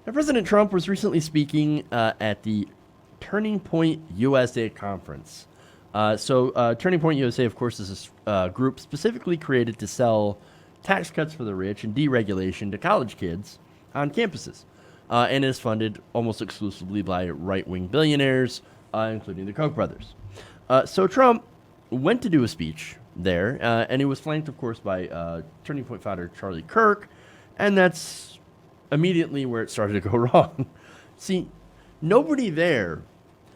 Now, President Trump was recently speaking at the Turning Point USA conference. Turning Point USA, of course, is a group specifically created to sell tax cuts for the rich and deregulation to college kids on campuses, and is funded almost exclusively by right-wing billionaires, including the Koch brothers. So Trump went to do a speech there, and he was flanked, of course, by Turning Point founder Charlie Kirk, and that's immediately where it started to go wrong. See, nobody there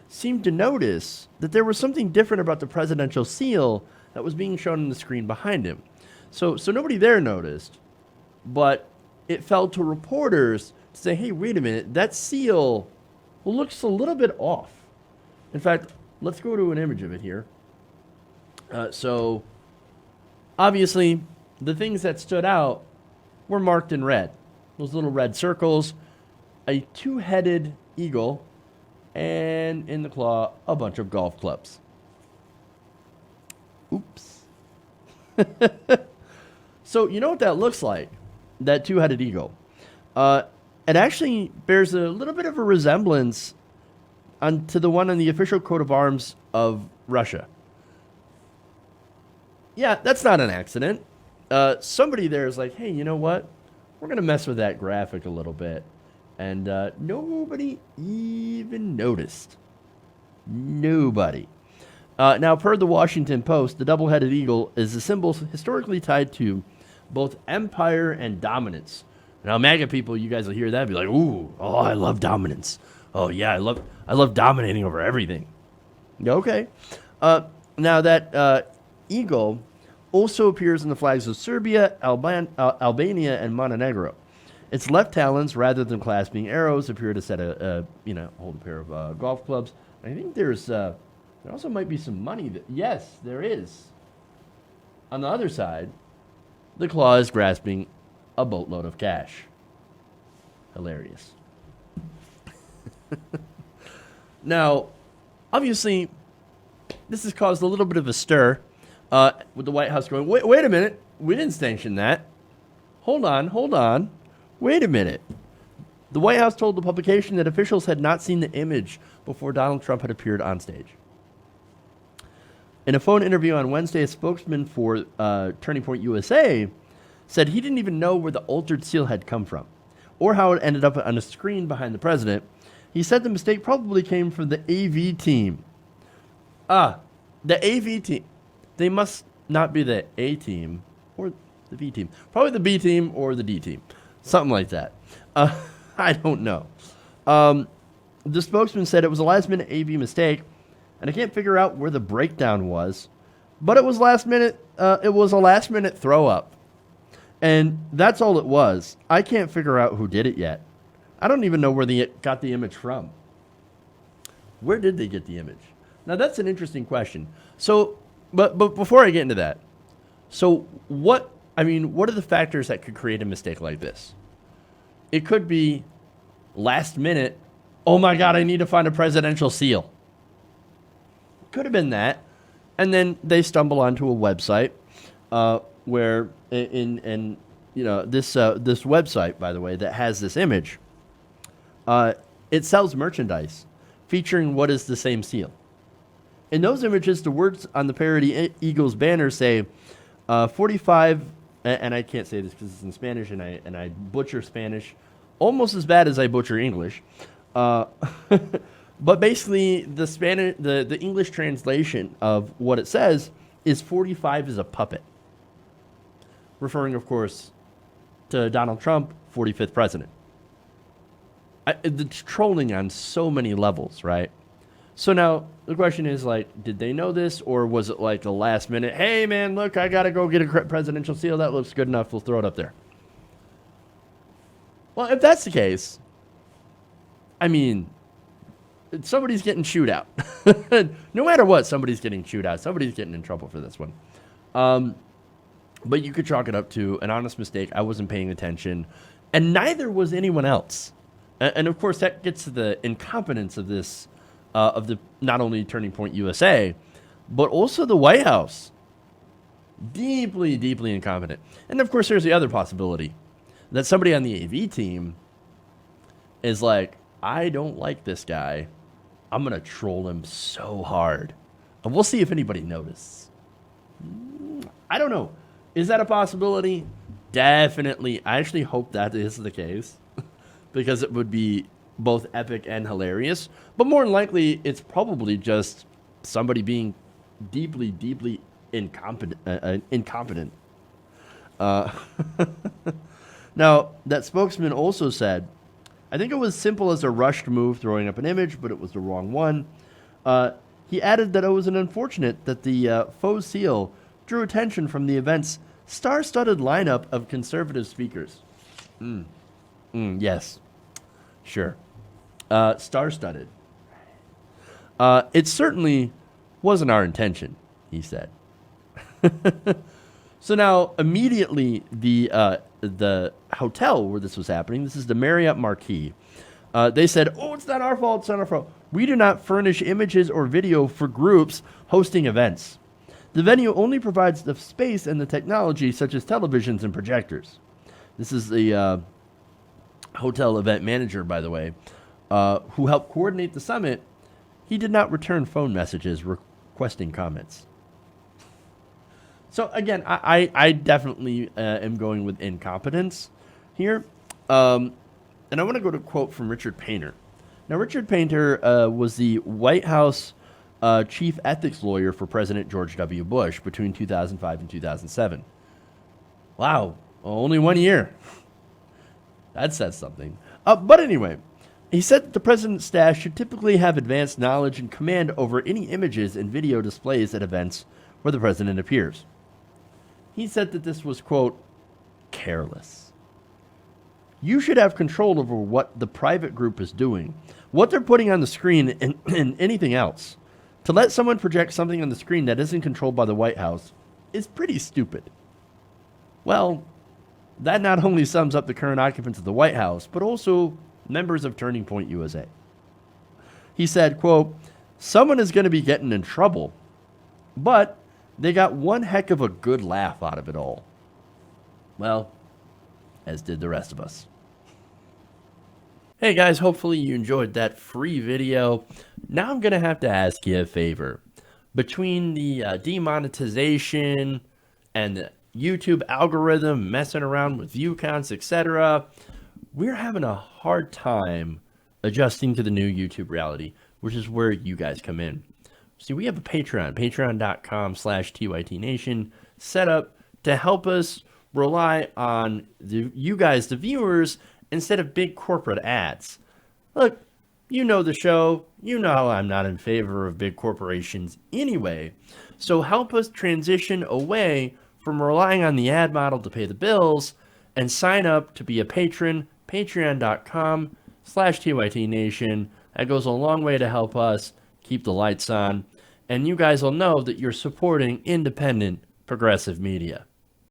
seemed to notice that there was something different about the presidential seal that was being shown on the screen behind him. So nobody there noticed, but it fell to reporters to say, hey, wait a minute, that seal looks a little bit off. In fact, let's go to an image of it here. So obviously, the things that stood out were marked in red. Those little red circles, a two-headed eagle, and in the claw, a bunch of golf clubs. Oops. So you know what that looks like, that two-headed eagle? It actually bears a little bit of a resemblance to the one on the official coat of arms of Russia. Yeah, that's not an accident. Somebody there is like, hey, you know what? We're going to mess with that graphic a little bit. And nobody even noticed. Nobody. Now, per the Washington Post, the double-headed eagle is a symbol historically tied to both empire and dominance. Now, MAGA people, you guys will hear that and be like, ooh, oh, I love dominance. Oh, yeah, I love dominating over everything. Okay. Now, that eagle also appears in the flags of Serbia, Albania, and Montenegro. Its left talons, rather than clasping arrows, appear to set hold a pair of golf clubs. I think there also might be some money. Yes, there is. On the other side, the claw is grasping a boatload of cash. Hilarious. Now, obviously, this has caused a little bit of a stir with the White House going, wait a minute, we didn't sanction that. Hold on. Wait a minute. The White House told the publication that officials had not seen the image before Donald Trump had appeared on stage. In a phone interview on Wednesday, a spokesman for Turning Point USA said he didn't even know where the altered seal had come from or how it ended up on a screen behind the president. He said the mistake probably came from the AV team. The AV team. They must not be the A team or the B team. Probably the B team or the D team. Something like that. I don't know. The spokesman said it was a last-minute AV mistake, and I can't figure out where the breakdown was, but it was last minute. It was a last-minute throw-up, and that's all it was. I can't figure out who did it yet. I don't even know where they got the image from. Where did they get the image? Now, that's an interesting question. So, but before I get into that, so what are the factors that could create a mistake like this? It could be last minute, oh my God, I need to find a presidential seal. Could have been that. And then they stumble onto a website where this website, by the way, that has this image, it sells merchandise featuring what is the same seal. In those images, the words on the parody Eagles banner say 45, and I can't say this because it's in Spanish, and I butcher Spanish almost as bad as I butcher English. But basically, the English translation of what it says is 45 is a puppet, referring, of course, to Donald Trump, 45th president. It's trolling on so many levels, right? So now the question is, did they know this, or was it like a last minute, hey man, look, I gotta go get a presidential seal, that looks good enough, we'll throw it up there? Well, if that's the case, somebody's getting chewed out. No matter what, somebody's getting chewed out. Somebody's getting in trouble for this one. But you could chalk it up to an honest mistake. I wasn't paying attention, and neither was anyone else. And of course, that gets to the incompetence of this, of the not only Turning Point USA, but also the White House. Deeply, deeply incompetent. And of course, there's the other possibility that somebody on the AV team is like, I don't like this guy. I'm going to troll him so hard. And we'll see if anybody notices. I don't know. Is that a possibility? Definitely. I actually hope that is the case because it would be both epic and hilarious. But more than likely, it's probably just somebody being deeply, deeply incompetent. Uh, now, that spokesman also said, I think it was simple as a rushed move throwing up an image, but it was the wrong one. He added that it was unfortunate that the faux seal drew attention from the event's star-studded lineup of conservative speakers. Yes, sure. Star-studded. It certainly wasn't our intention, he said. So now, immediately, the hotel where this was happening, this is the Marriott Marquis, they said, oh, it's not our fault, it's not our fault. We do not furnish images or video for groups hosting events. The venue only provides the space and the technology, such as televisions and projectors. This is the hotel event manager, by the way, who helped coordinate the summit. He did not return phone messages requesting comments. So again, I definitely am going with incompetence here. And I want to go to a quote from Richard Painter. Now, Richard Painter was the White House chief ethics lawyer for President George W. Bush between 2005 and 2007. Wow, only 1 year. That says something. But anyway, he said that the president's staff should typically have advanced knowledge and command over any images and video displays at events where the president appears. He said that this was, quote, careless. You should have control over what the private group is doing, what they're putting on the screen, and anything else. To let someone project something on the screen that isn't controlled by the White House is pretty stupid. Well, that not only sums up the current occupants of the White House, but also members of Turning Point USA. He said, quote, someone is going to be getting in trouble, but they got one heck of a good laugh out of it all. Well, as did the rest of us. Hey guys, hopefully you enjoyed that free video. Now I'm going to have to ask you a favor. Between the demonetization and the YouTube algorithm messing around with view counts, etc., we're having a hard time adjusting to the new YouTube reality, which is where you guys come in. See, we have a Patreon, patreon.com/TYTNation, set up to help us rely on you guys, the viewers, instead of big corporate ads. Look, you know the show. You know I'm not in favor of big corporations anyway. So help us transition away from relying on the ad model to pay the bills and sign up to be a patron, patreon.com/TYTNation. That goes a long way to help us keep the lights on. And you guys will know that you're supporting independent progressive media.